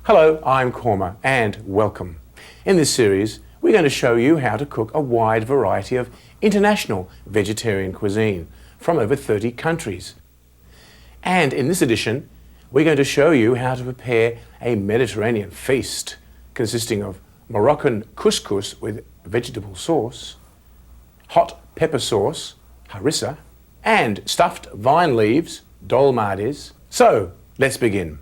Hello, I'm Kurma and welcome. In this series, we're going to show you how to cook a wide variety of international vegetarian cuisine from over 30 countries. And in this edition, we're going to show you how to prepare a Mediterranean feast consisting of Moroccan couscous with vegetable sauce, hot pepper sauce, harissa, and stuffed vine leaves, dolmades. So, let's begin.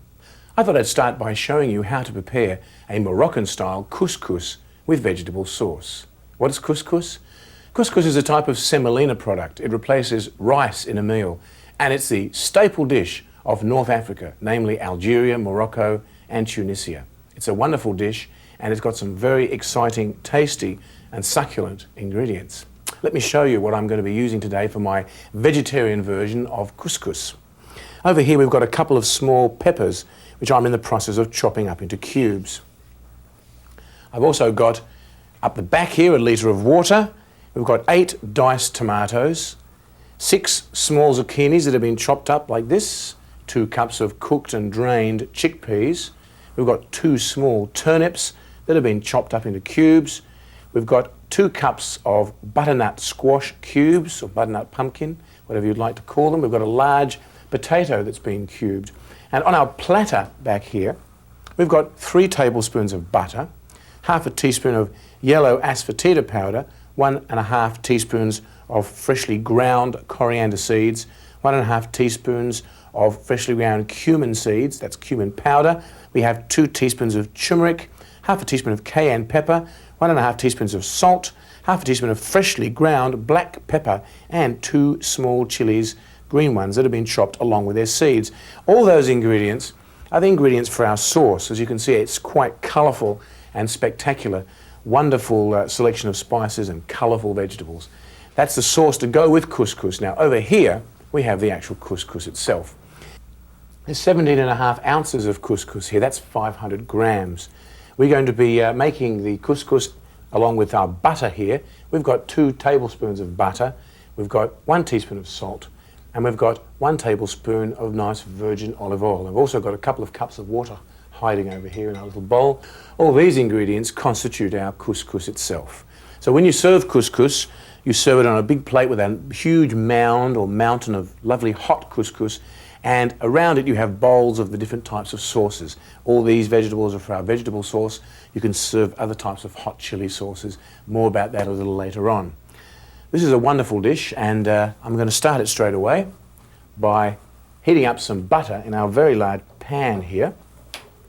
I thought I'd start by showing you how to prepare a Moroccan-style couscous with vegetable sauce. What is couscous? Couscous is a type of semolina product. It replaces rice in a meal, and it's the staple dish of North Africa, namely Algeria, Morocco, and Tunisia. It's a wonderful dish, and it's got some very exciting, tasty, and succulent ingredients. Let me show you what I'm going to be using today for my vegetarian version of couscous. Over here we've got a couple of small peppers which I'm in the process of chopping up into cubes. I've also got up the back here a litre of water. We've got 8 diced tomatoes, 6 small zucchinis that have been chopped up like this, 2 cups of cooked and drained chickpeas. We've got 2 small turnips that have been chopped up into cubes. We've got 2 cups of butternut squash cubes, or butternut pumpkin, whatever you'd like to call them. We've got a large potato that's been cubed. And on our platter back here, we've got 3 tablespoons of butter, half a teaspoon of yellow asafoetida powder, 1.5 teaspoons of freshly ground coriander seeds, 1.5 teaspoons of freshly ground cumin seeds, that's cumin powder. We have 2 teaspoons of turmeric, half a teaspoon of cayenne pepper, 1.5 teaspoons of salt, half a teaspoon of freshly ground black pepper, and 2 small chilies, green ones that have been chopped along with their seeds. All those ingredients are the ingredients for our sauce. As you can see, it's quite colourful and spectacular. Wonderful selection of spices and colourful vegetables. That's the sauce to go with couscous. Now over here we have the actual couscous itself. There's 17.5 ounces of couscous here. That's 500 grams. We're going to be making the couscous along with our butter here. We've got 2 tablespoons of butter. We've got 1 teaspoon of salt. And we've got 1 tablespoon of nice virgin olive oil. I've also got a couple of cups of water hiding over here in our little bowl. All these ingredients constitute our couscous itself. So when you serve couscous, you serve it on a big plate with a huge mound or mountain of lovely hot couscous, and around it you have bowls of the different types of sauces. All these vegetables are for our vegetable sauce. You can serve other types of hot chili sauces. More about that a little later on. This is a wonderful dish, and I'm going to start it straight away by heating up some butter in our very large pan here.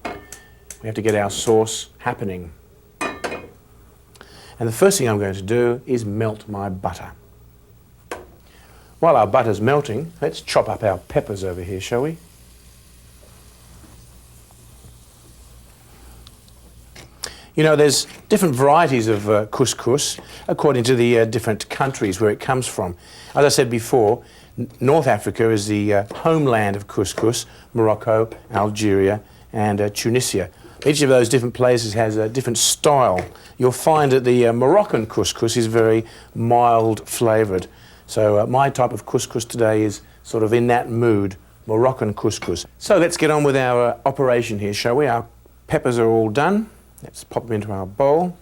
We have to get our sauce happening. And the first thing I'm going to do is melt my butter. While our butter's melting, let's chop up our peppers over here, shall we? You know, there's different varieties of couscous according to the different countries where it comes from. As I said before, North Africa is the homeland of couscous, Morocco, Algeria, and Tunisia. Each of those different places has a different style. You'll find that the Moroccan couscous is very mild flavoured. So my type of couscous today is sort of in that mood, Moroccan couscous. So let's get on with our operation here, shall we? Our peppers are all done. Let's pop them into our bowl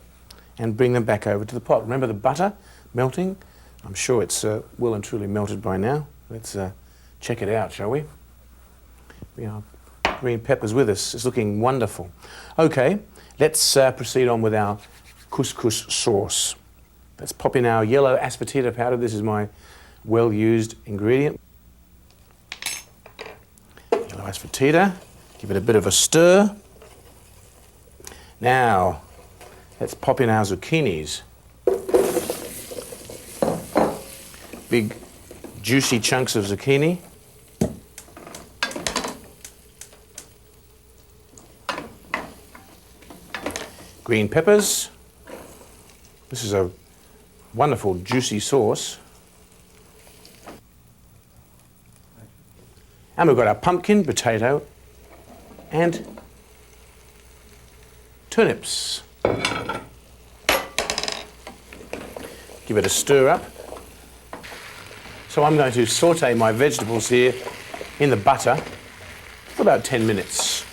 and bring them back over to the pot. Remember the butter melting? I'm sure it's well and truly melted by now. Let's check it out, shall we? Bring our green peppers with us. It's looking wonderful. Okay, let's proceed on with our couscous sauce. Let's pop in our yellow asafoetida powder. This is my well-used ingredient. Yellow asafoetida. Give it a bit of a stir. Now, let's pop in our zucchinis. Big, juicy chunks of zucchini. Green peppers. This is a wonderful, juicy sauce. And we've got our pumpkin, potato, and turnips. Give it a stir up. So I'm going to saute my vegetables here in the butter for about 10 minutes.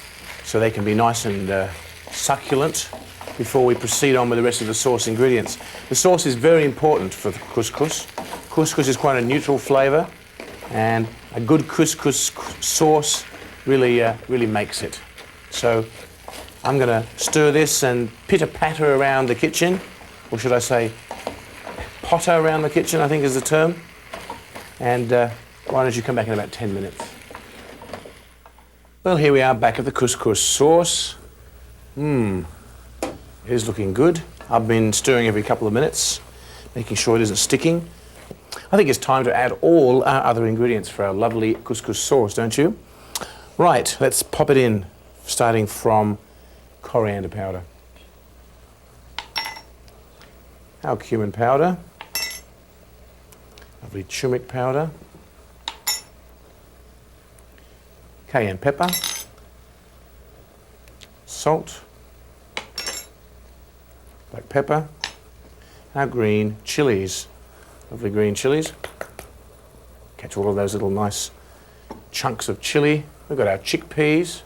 so they can be nice and succulent before we proceed on with the rest of the sauce ingredients. The sauce is very important for the couscous. Couscous is quite a neutral flavour, and a good couscous sauce really makes it. So I'm going to stir this and pitter-patter around the kitchen, or should I say potter around the kitchen, I think is the term. And why don't you come back in about 10 minutes? Well, here we are back at the couscous sauce. It is looking good. I've been stirring every couple of minutes, making sure it isn't sticking. I think it's time to add all our other ingredients for our lovely couscous sauce, don't you? Right, let's pop it in, starting from coriander powder, our cumin powder, lovely turmeric powder, cayenne pepper, salt, black pepper, our green chilies, lovely green chilies. Catch all of those little nice chunks of chili. We've got our chickpeas.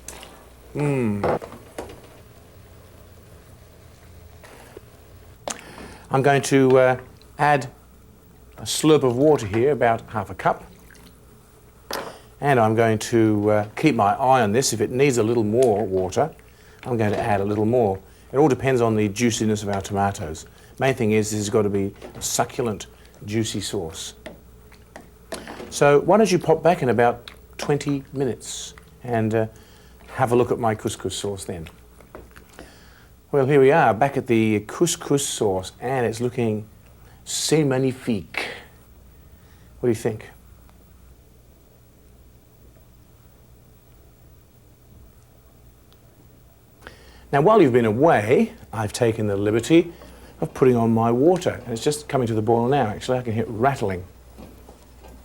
I'm going to add a slurp of water here, about half a cup. And I'm going to keep my eye on this. If it needs a little more water, I'm going to add a little more. It all depends on the juiciness of our tomatoes. Main thing is this has got to be a succulent, juicy sauce. So why don't you pop back in about 20 minutes and have a look at my couscous sauce then. Well, here we are back at the couscous sauce, and it's looking c'est magnifique. What do you think? Now, while you've been away, I've taken the liberty of putting on my water, and it's just coming to the boil now. Actually, I can hear it rattling.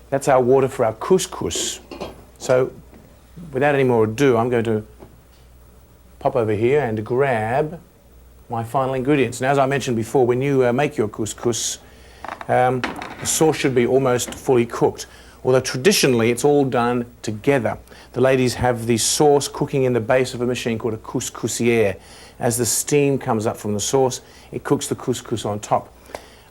That's our water for our couscous. So, without any more ado, I'm going to pop over here and grab my final ingredients. Now, as I mentioned before, when you make your couscous, the sauce should be almost fully cooked. Although traditionally it's all done together. The ladies have the sauce cooking in the base of a machine called a couscousière. As the steam comes up from the sauce, it cooks the couscous on top.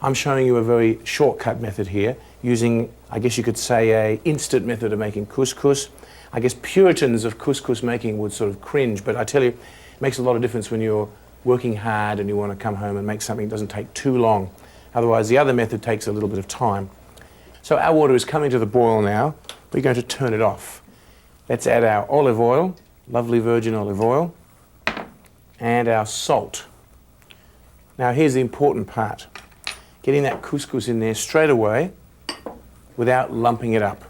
I'm showing you a very shortcut method here, using, I guess you could say, an instant method of making couscous. I guess puritans of couscous making would sort of cringe, but I tell you, it makes a lot of difference when you're working hard and you want to come home and make something that doesn't take too long. Otherwise, the other method takes a little bit of time. So our water is coming to the boil now. We're going to turn it off. Let's add our olive oil, lovely virgin olive oil, and our salt. Now here's the important part. Getting that couscous in there straight away without lumping it up.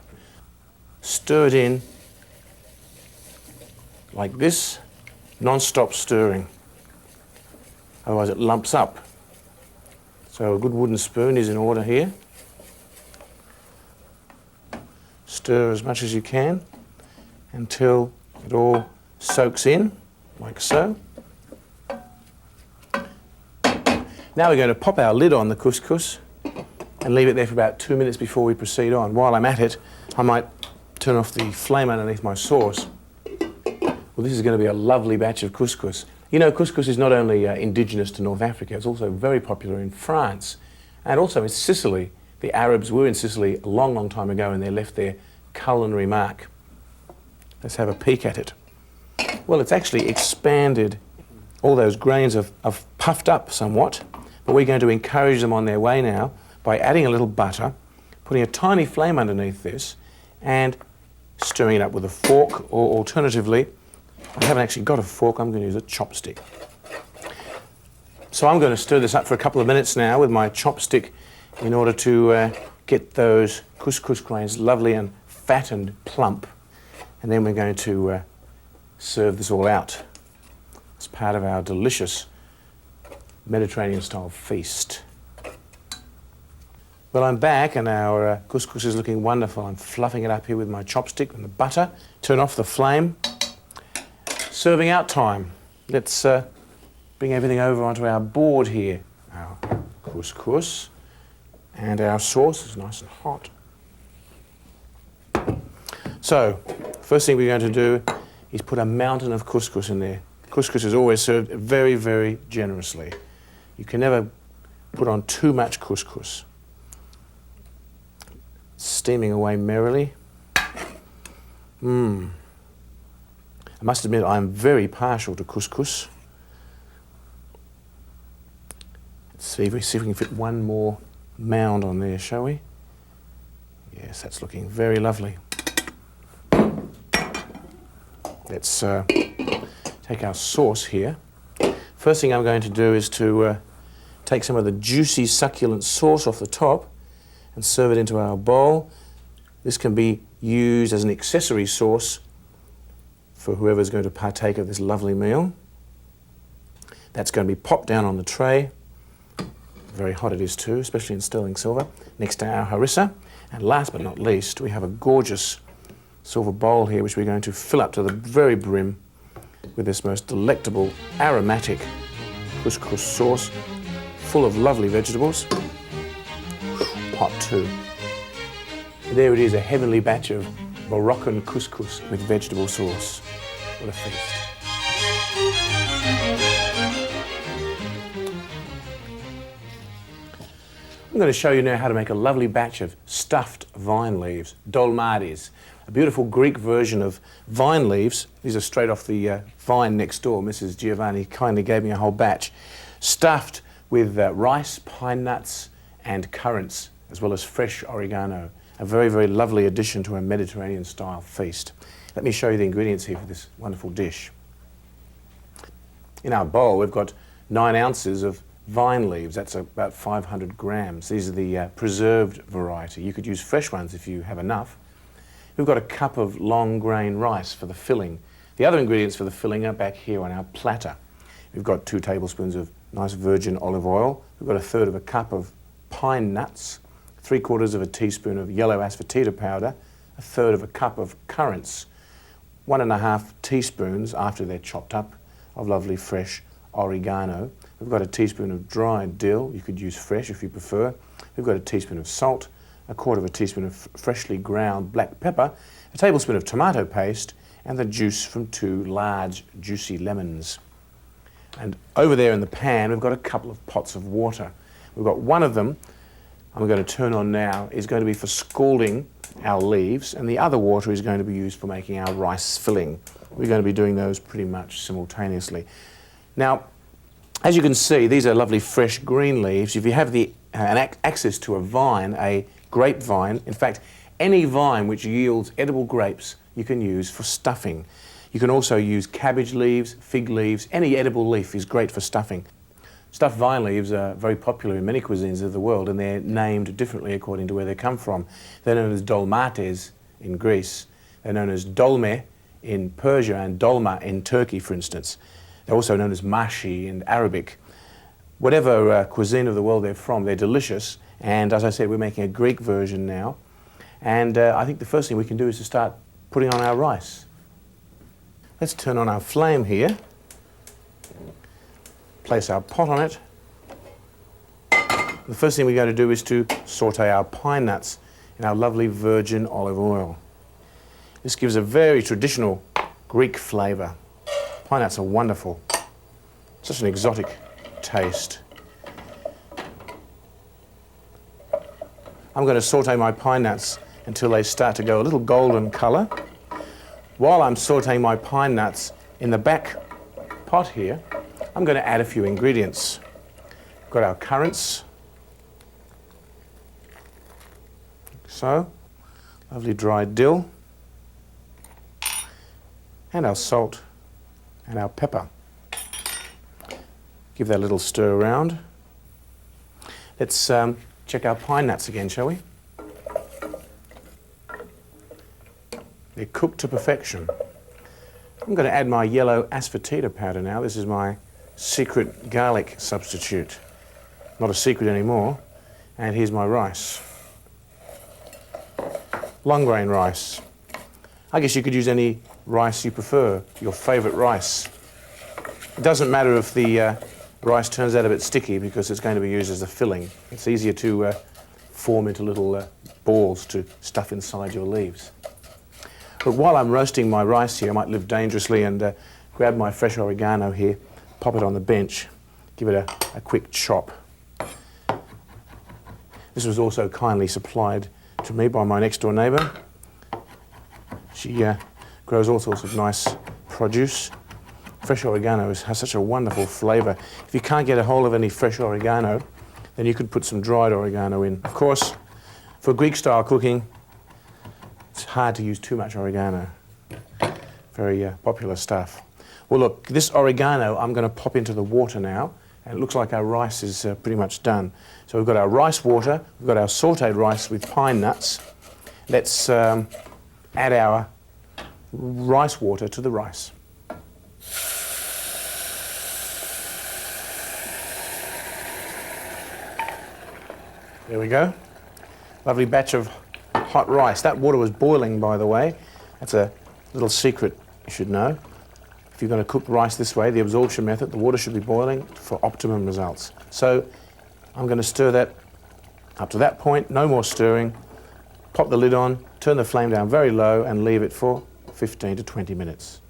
Stir it in like this, non-stop stirring. Otherwise it lumps up. So a good wooden spoon is in order here. Stir as much as you can until it all soaks in, like so. Now we're going to pop our lid on the couscous and leave it there for about 2 minutes before we proceed on. While I'm at it, I might turn off the flame underneath my sauce. Well, this is going to be a lovely batch of couscous. You know, couscous is not only indigenous to North Africa, it's also very popular in France and also in Sicily. The Arabs were in Sicily a long, long time ago and they left their culinary mark. Let's have a peek at it. Well, it's actually expanded. All those grains have puffed up somewhat, but we're going to encourage them on their way now by adding a little butter, putting a tiny flame underneath this and stirring it up with a fork, or alternatively, I haven't actually got a fork, I'm going to use a chopstick. So I'm going to stir this up for a couple of minutes now with my chopstick in order to get those couscous grains lovely and fat and plump. And then we're going to serve this all out as part of our delicious Mediterranean-style feast. Well, I'm back and our couscous is looking wonderful. I'm fluffing it up here with my chopstick and the butter. Turn off the flame. Serving out time. Let's bring everything over onto our board here. Our couscous and our sauce is nice and hot. So, first thing we're going to do he's put a mountain of couscous in there. Couscous is always served very, very generously. You can never put on too much couscous. Steaming away merrily. I must admit I'm very partial to couscous. Let's see if we can fit one more mound on there, shall we? Yes, that's looking very lovely. Let's take our sauce here. First thing I'm going to do is to take some of the juicy, succulent sauce off the top and serve it into our bowl. This can be used as an accessory sauce for whoever's going to partake of this lovely meal. That's going to be popped down on the tray. Very hot it is too, especially in sterling silver, next to our harissa. And last but not least, we have a gorgeous silver bowl here which we're going to fill up to the very brim with this most delectable, aromatic couscous sauce, full of lovely vegetables. Hot too. There it is, a heavenly batch of Moroccan couscous with vegetable sauce. What a feast. I'm going to show you now how to make a lovely batch of stuffed vine leaves, dolmades, a beautiful Greek version of vine leaves. These are straight off the vine next door. Mrs. Giovanni kindly gave me a whole batch, stuffed with rice, pine nuts and currants, as well as fresh oregano. A very, very lovely addition to a Mediterranean-style feast. Let me show you the ingredients here for this wonderful dish. In our bowl, we've got 9 ounces of vine leaves. That's about 500 grams. These are the preserved variety. You could use fresh ones if you have enough. We've got a cup of long grain rice for the filling. The other ingredients for the filling are back here on our platter. We've got 2 tablespoons of nice virgin olive oil. We've got 1/3 of a cup of pine nuts, 3/4 of a teaspoon of yellow asafoetida powder, 1/3 of a cup of currants, 1.5 teaspoons, after they're chopped up, of lovely fresh oregano. We've got a teaspoon of dried dill. You could use fresh if you prefer. We've got a teaspoon of salt, 1/4 teaspoon of freshly ground black pepper, a tablespoon of tomato paste, and the juice from 2 large juicy lemons. And over there in the pan, we've got a couple of pots of water. We've got one of them, I'm going to turn on now, is going to be for scalding our leaves, and the other water is going to be used for making our rice filling. We're going to be doing those pretty much simultaneously. Now, as you can see, these are lovely fresh green leaves. If you have access to a vine, a grapevine, in fact, any vine which yields edible grapes, you can use for stuffing. You can also use cabbage leaves, fig leaves, any edible leaf is great for stuffing. Stuffed vine leaves are very popular in many cuisines of the world, and they're named differently according to where they come from. They're known as dolmates in Greece. They're known as dolme in Persia and dolma in Turkey, for instance. They're also known as mashi in Arabic. Whatever cuisine of the world they're from, they're delicious. And as I said, we're making a Greek version now. And I think the first thing we can do is to start putting on our rice. Let's turn on our flame here. Place our pot on it. The first thing we're going to do is to saute our pine nuts in our lovely virgin olive oil. This gives a very traditional Greek flavour. Pine nuts are wonderful. Such an exotic taste. I'm going to saute my pine nuts until they start to go a little golden colour. While I'm sauteing my pine nuts, in the back pot here, I'm going to add a few ingredients. We've got our currants, like so, lovely dried dill, and our salt and our pepper. Give that a little stir around. Let's check our pine nuts again, shall we? They're cooked to perfection. I'm going to add my yellow asafoetida powder now. This is my secret garlic substitute. Not a secret anymore. And here's my rice. Long grain rice. I guess you could use any rice you prefer, your favourite rice. It doesn't matter if the rice turns out a bit sticky because it's going to be used as a filling. It's easier to form into little balls to stuff inside your leaves. But while I'm roasting my rice here, I might live dangerously and grab my fresh oregano here, pop it on the bench, give it a quick chop. This was also kindly supplied to me by my next door neighbour. She grows all sorts of nice produce. Fresh oregano has such a wonderful flavour. If you can't get a hold of any fresh oregano, then you could put some dried oregano in. Of course, for Greek-style cooking, it's hard to use too much oregano. Very popular stuff. Well, look, this oregano I'm going to pop into the water now, and it looks like our rice is pretty much done. So we've got our rice water, we've got our sautéed rice with pine nuts. Let's add our rice water to the rice. There we go. Lovely batch of hot rice. That water was boiling, by the way. That's a little secret you should know. If you're going to cook rice this way, the absorption method, the water should be boiling for optimum results. So I'm going to stir that up to that point, no more stirring. Pop the lid on, turn the flame down very low and leave it for 15 to 20 minutes.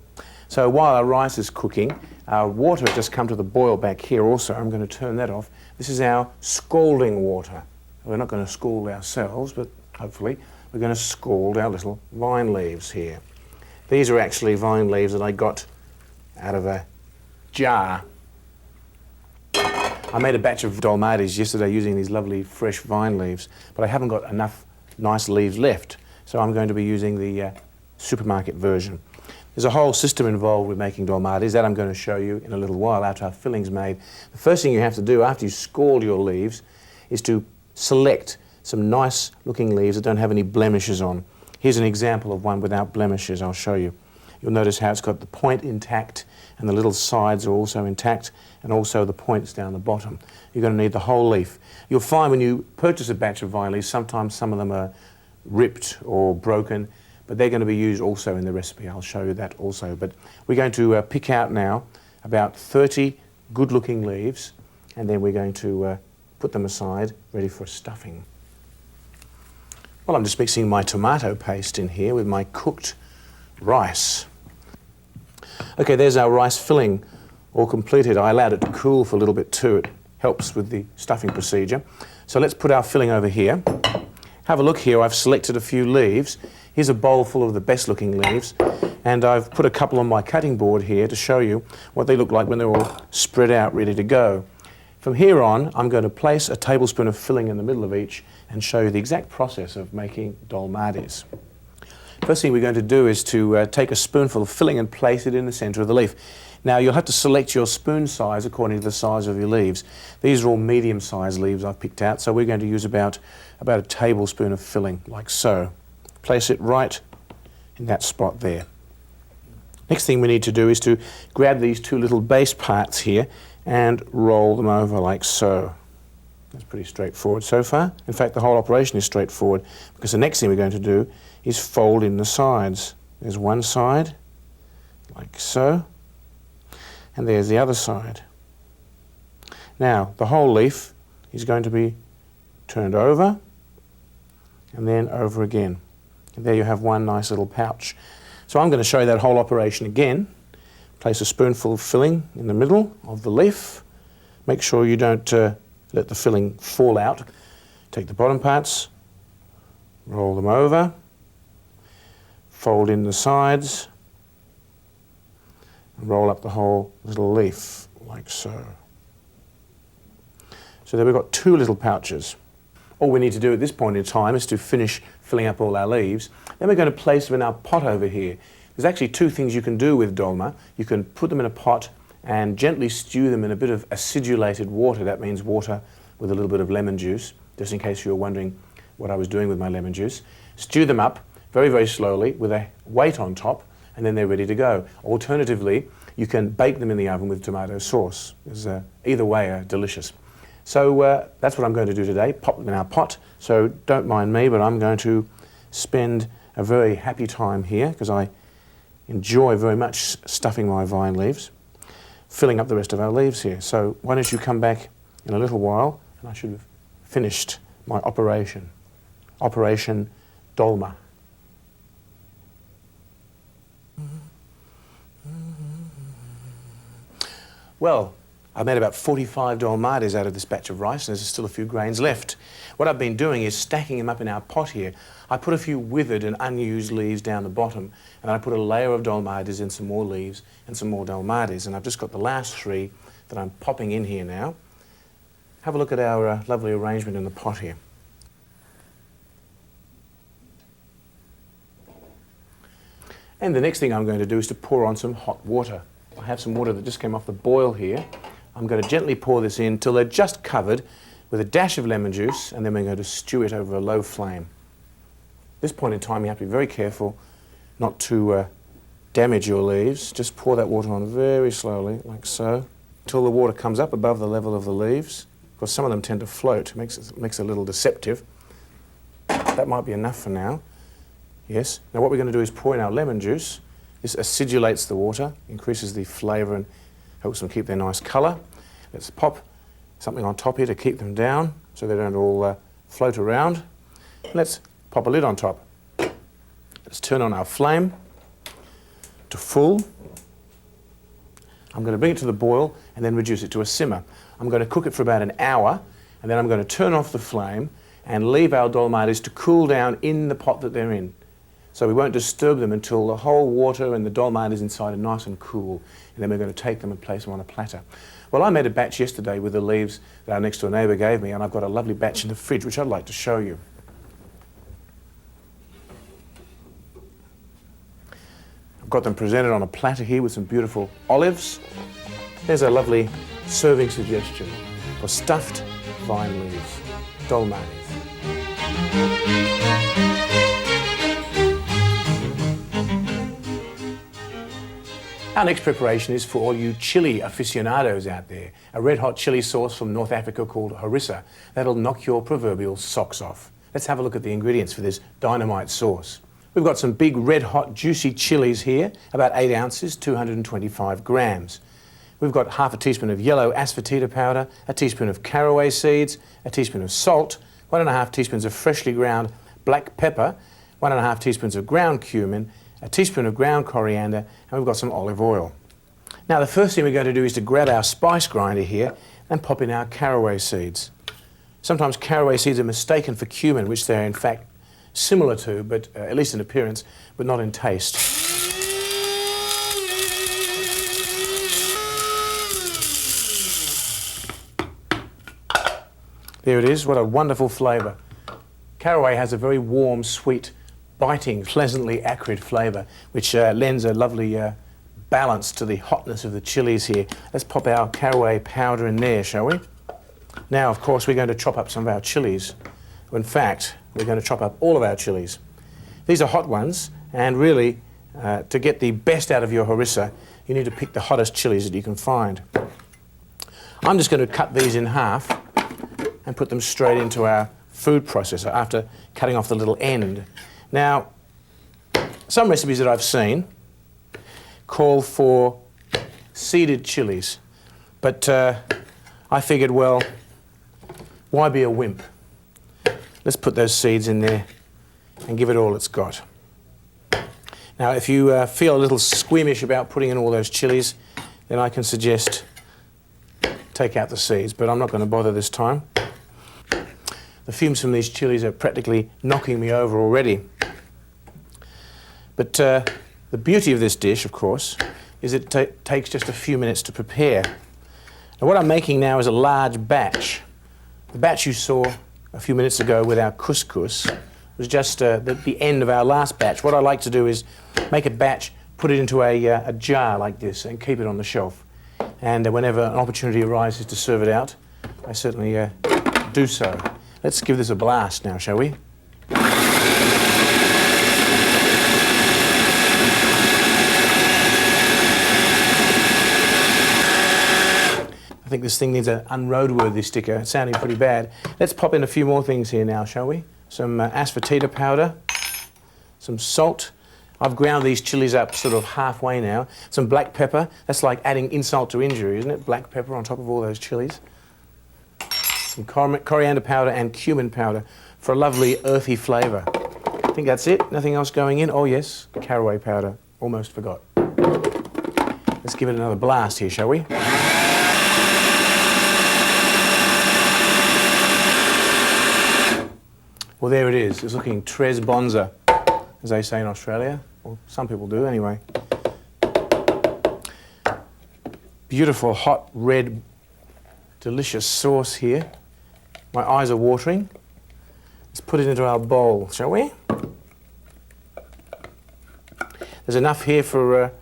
So while our rice is cooking, our water has just come to the boil back here also. I'm going to turn that off. This is our scalding water. We're not going to scald ourselves, but hopefully we're going to scald our little vine leaves here. These are actually vine leaves that I got out of a jar. I made a batch of dolmades yesterday using these lovely fresh vine leaves, but I haven't got enough nice leaves left, so I'm going to be using the supermarket version. There's a whole system involved with making dolmades that I'm going to show you in a little while after our filling's made. The first thing you have to do after you scald your leaves is to select some nice looking leaves that don't have any blemishes on. Here's an example of one without blemishes. I'll show you. You'll notice how it's got the point intact and the little sides are also intact, and also the points down the bottom. You're going to need the whole leaf. You'll find when you purchase a batch of vine leaves, sometimes some of them are ripped or broken, but they're going to be used also in the recipe. I'll show you that also. But we're going to pick out now about 30 good looking leaves, and then we're going to put them aside, ready for stuffing. Well, I'm just mixing my tomato paste in here with my cooked rice. Okay, there's our rice filling all completed. I allowed it to cool for a little bit too. It helps with the stuffing procedure. So let's put our filling over here. Have a look here. I've selected a few leaves. Here's a bowl full of the best looking leaves, and I've put a couple on my cutting board here to show you what they look like when they're all spread out, ready to go. From here on, I'm going to place a tablespoon of filling in the middle of each and show you the exact process of making dolmades. First thing we're going to do is to take a spoonful of filling and place it in the centre of the leaf. Now you'll have to select your spoon size according to the size of your leaves. These are all medium-sized leaves I've picked out, so we're going to use about a tablespoon of filling, like so. Place it right in that spot there. Next thing we need to do is to grab these two little base parts here and roll them over like so. That's pretty straightforward so far. In fact, the whole operation is straightforward, because the next thing we're going to do is fold in the sides. There's one side, like so, and there's the other side. Now, the whole leaf is going to be turned over and then over again. And there you have one nice little pouch. So I'm going to show you that whole operation again. Place a spoonful of filling in the middle of the leaf. Make sure you don't let the filling fall out. Take the bottom parts, roll them over, fold in the sides, and roll up the whole little leaf, like so. So there we've got two little pouches. All we need to do at this point in time is to finish filling up all our leaves. Then we're going to place them in our pot over here. There's actually two things you can do with dolma. You can put them in a pot and gently stew them in a bit of acidulated water. That means water with a little bit of lemon juice, just in case you were wondering what I was doing with my lemon juice. Stew them up very, very slowly with a weight on top, and then they're ready to go. Alternatively, you can bake them in the oven with tomato sauce. Either way are delicious. So that's what I'm going to do today, pop them in our pot. So don't mind me, but I'm going to spend a very happy time here, because I enjoy very much stuffing my vine leaves, filling up the rest of our leaves here. So why don't you come back in a little while, and I should have finished my Operation Dolma. Well, I made about 45 dolmades out of this batch of rice, and there's still a few grains left. What I've been doing is stacking them up in our pot here. I put a few withered and unused leaves down the bottom, and I put a layer of dolmades and some more leaves and some more dolmades, and I've just got the last 3 that I'm popping in here now. Have a look at our lovely arrangement in the pot here. And the next thing I'm going to do is to pour on some hot water. I have some water that just came off the boil here. I'm going to gently pour this in till they're just covered with a dash of lemon juice, and then we're going to stew it over a low flame. At this point in time, you have to be very careful not to damage your leaves. Just pour that water on very slowly, like so, until the water comes up above the level of the leaves. Of course, some of them tend to float. It makes it a little deceptive. That might be enough for now. Yes. Now what we're going to do is pour in our lemon juice. This acidulates the water, increases the flavour and helps them keep their nice colour. Let's pop something on top here to keep them down so they don't all float around. Let's pop a lid on top. Let's turn on our flame to full. I'm going to bring it to the boil and then reduce it to a simmer. I'm going to cook it for about an hour, and then I'm going to turn off the flame and leave our dolmades to cool down in the pot that they're in. So we won't disturb them until the whole water and the dolmades inside are nice and cool, and then we're going to take them and place them on a platter. Well, I made a batch yesterday with the leaves that our next door neighbour gave me, and I've got a lovely batch in the fridge which I'd like to show you. I've got them presented on a platter here with some beautiful olives. There's a lovely serving suggestion for stuffed vine leaves, dolmades. Our next preparation is for all you chili aficionados out there. A red hot chili sauce from North Africa called harissa that'll knock your proverbial socks off. Let's have a look at the ingredients for this dynamite sauce. We've got some big red hot juicy chilies here, about 8 ounces, 225 grams. We've got half a teaspoon of yellow asafoetida powder, a teaspoon of caraway seeds, a teaspoon of salt, 1.5 teaspoons of freshly ground black pepper, 1.5 teaspoons of ground cumin, a teaspoon of ground coriander, and we've got some olive oil. Now the first thing we're going to do is to grab our spice grinder here and pop in our caraway seeds. Sometimes caraway seeds are mistaken for cumin, which they're in fact similar to, but at least in appearance, but not in taste. There it is, what a wonderful flavour. Caraway has a very warm, sweet, biting, pleasantly acrid flavour, which lends a lovely balance to the hotness of the chilies here. Let's pop our caraway powder in there, shall we? Now, of course, we're going to chop up some of our chilies. In fact, we're going to chop up all of our chilies. These are hot ones, and really, to get the best out of your harissa, you need to pick the hottest chilies that you can find. I'm just going to cut these in half and put them straight into our food processor after cutting off the little end. Now, some recipes that I've seen call for seeded chilies, but I figured, well, why be a wimp? Let's put those seeds in there and give it all it's got. Now, if you feel a little squeamish about putting in all those chilies, then I can suggest take out the seeds, but I'm not going to bother this time. The fumes from these chilies are practically knocking me over already. But the beauty of this dish, of course, is it takes just a few minutes to prepare. Now, what I'm making now is a large batch. The batch you saw a few minutes ago with our couscous was just the end of our last batch. What I like to do is make a batch, put it into a jar like this and keep it on the shelf. And whenever an opportunity arises to serve it out, I certainly do so. Let's give this a blast now, shall we? I think this thing needs an unroadworthy sticker. It's sounding pretty bad. Let's pop in a few more things here now, shall we? Some asafoetida powder, some salt. I've ground these chilies up sort of halfway now. Some black pepper. That's like adding insult to injury, isn't it? Black pepper on top of all those chilies. Some coriander powder and cumin powder for a lovely earthy flavour. I think that's it. Nothing else going in. Oh yes, caraway powder. Almost forgot. Let's give it another blast here, shall we? Well, there it is. It's looking tres bonza, as they say in Australia. Well, some people do anyway. Beautiful, hot, red, delicious sauce here. My eyes are watering. Let's put it into our bowl, shall we? There's enough here for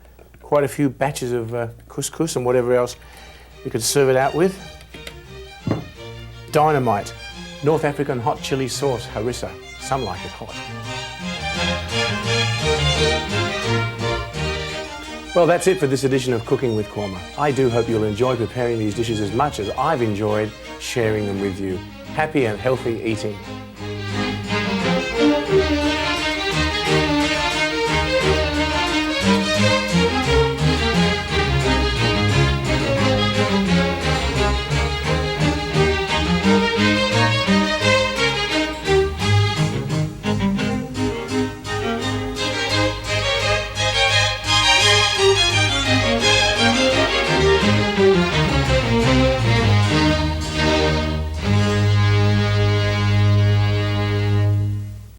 quite a few batches of couscous and whatever else we could serve it out with. Dynamite. North African hot chili sauce, harissa. Some like it hot. Well, that's it for this edition of Cooking with Kurma. I do hope you'll enjoy preparing these dishes as much as I've enjoyed sharing them with you. Happy and healthy eating.